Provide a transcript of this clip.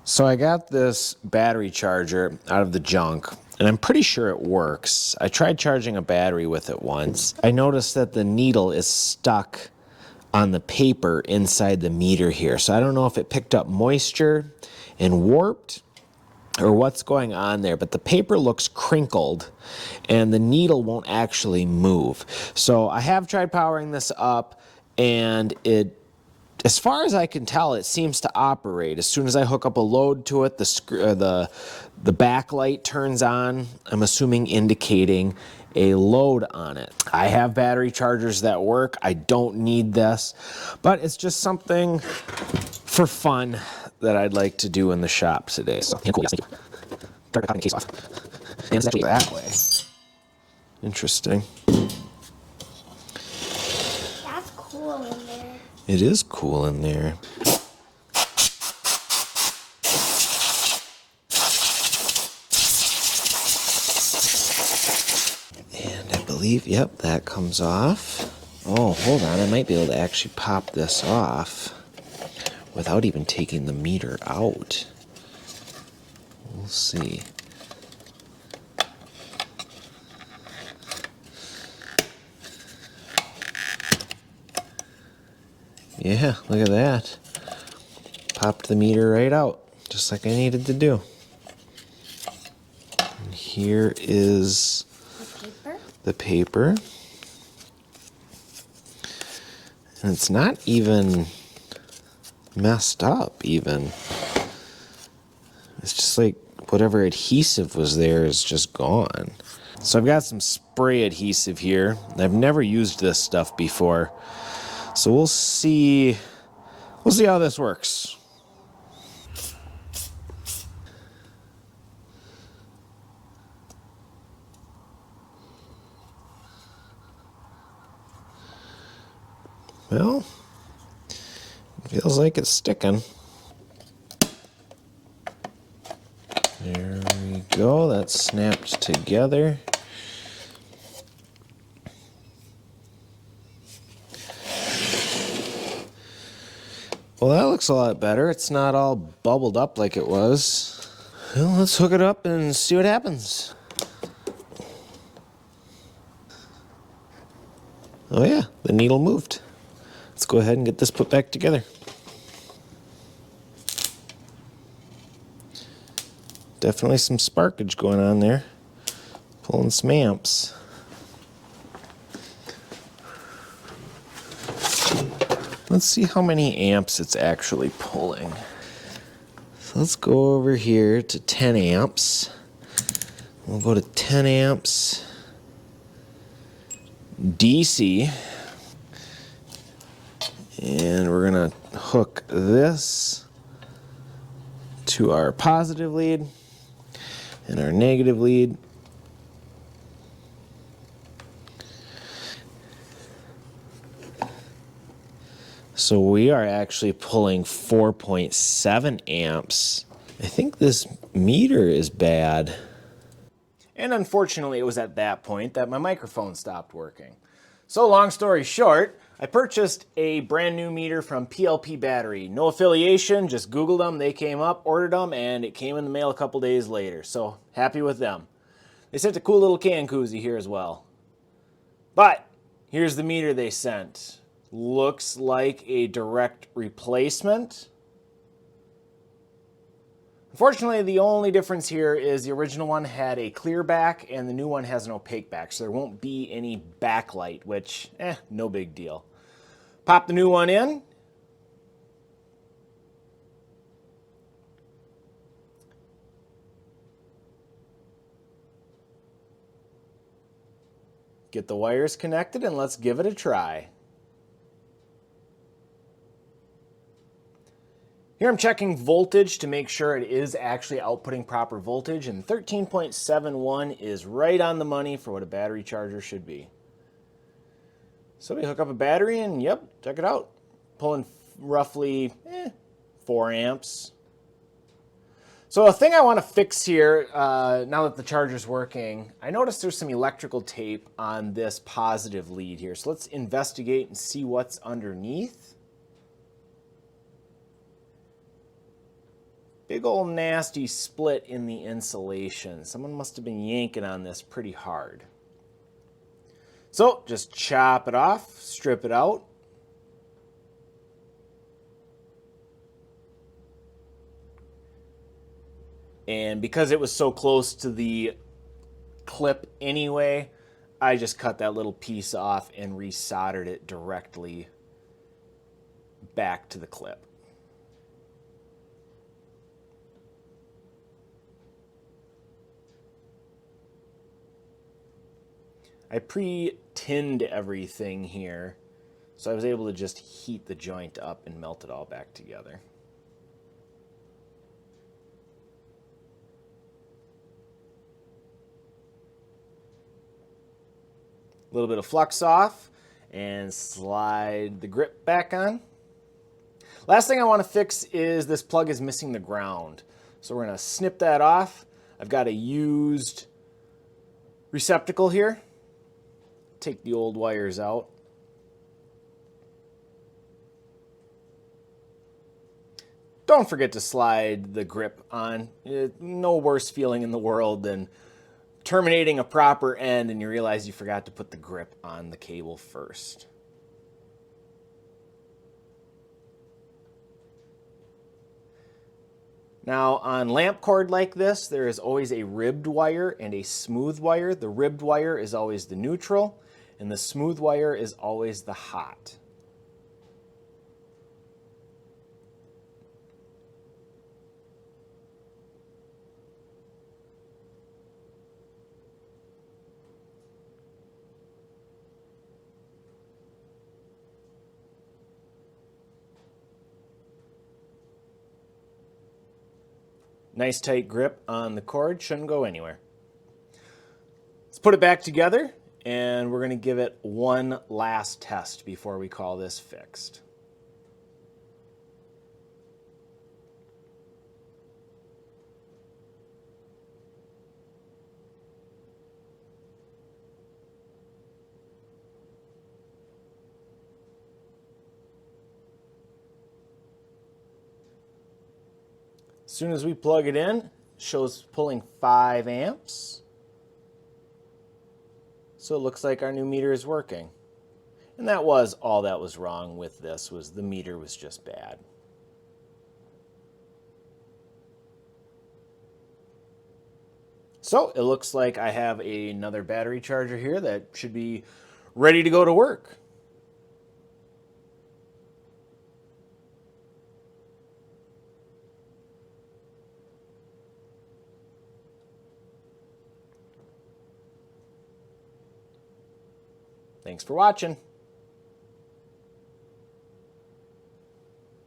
So I got this battery charger out of the junk, and I'm pretty sure it works. I tried charging a battery with it once. I noticed that the needle is stuck on the paper inside the meter here. So I don't know if it picked up moisture and warped or what's going on there, but the paper looks crinkled and the needle won't actually move. So I have tried powering this up, and as far as I can tell, it seems to operate. As soon as I hook up a load to it, the backlight turns on, I'm assuming indicating a load on it. I have battery chargers that work. I don't need this, but it's just something for fun that I'd like to do in the shop today. So, yeah, cool, yes, thank you. Start cutting the case off. And it's actually that way. Interesting. That's cool in there. It is cool in there. And I believe, yep, that comes off. Oh, hold on, I might be able to actually pop this off without even taking the meter out. We'll see. Yeah, look at that. Popped the meter right out, just like I needed to do. And here is the paper. And it's not even messed up even. It's just like whatever adhesive was there is just gone. So I've got some spray adhesive here. I've never used this stuff before. So we'll see how this works. Well, feels like it's sticking. There we go, that's snapped together. Well, that looks a lot better. It's not all bubbled up like it was. Well, let's hook it up and see what happens. Oh yeah, the needle moved. Let's go ahead and get this put back together. Definitely some sparkage going on there. Pulling some amps. Let's see how many amps it's actually pulling. So let's go over here to 10 amps. We'll go to 10 amps DC. And we're gonna hook this to our positive lead and our negative lead. So we are actually pulling 4.7 amps. I think this meter is bad. And unfortunately, it was at that point that my microphone stopped working. So long story short, I purchased a brand new meter from PLP Battery. No affiliation, just Googled them, they came up, ordered them, and it came in the mail a couple days later. So happy with them. They sent a cool little can koozie here as well. But here's the meter they sent. Looks like a direct replacement. Unfortunately, the only difference here is the original one had a clear back and the new one has an opaque back, so there won't be any backlight, which, no big deal. Pop the new one in. Get the wires connected and let's give it a try. Here I'm checking voltage to make sure it is actually outputting proper voltage, and 13.71 is right on the money for what a battery charger should be. So we hook up a battery and yep, check it out. Pulling roughly 4 amps. So a thing I want to fix here, now that the charger's working, I noticed there's some electrical tape on this positive lead here. So let's investigate and see what's underneath. Big old nasty split in the insulation. Someone must have been yanking on this pretty hard. So just chop it off, strip it out. And because it was so close to the clip anyway, I just cut that little piece off and resoldered it directly back to the clip. I pre-tinned everything here, so I was able to just heat the joint up and melt it all back together. A little bit of flux off and slide the grip back on. Last thing I want to fix is this plug is missing the ground. So we're going to snip that off. I've got a used receptacle here. Take the old wires out. Don't forget to slide the grip on. No worse feeling in the world than terminating a proper end and you realize you forgot to put the grip on the cable first. Now on lamp cord like this, there is always a ribbed wire and a smooth wire. The ribbed wire is always the neutral and the smooth wire is always the hot. Nice tight grip on the cord, shouldn't go anywhere. Let's put it back together and we're going to give it one last test before we call this fixed. As soon as we plug it in, it shows pulling 5 amps. So it looks like our new meter is working. And that was all that was wrong with this, was the meter was just bad. So it looks like I have another battery charger here that should be ready to go to work. Thanks for watching.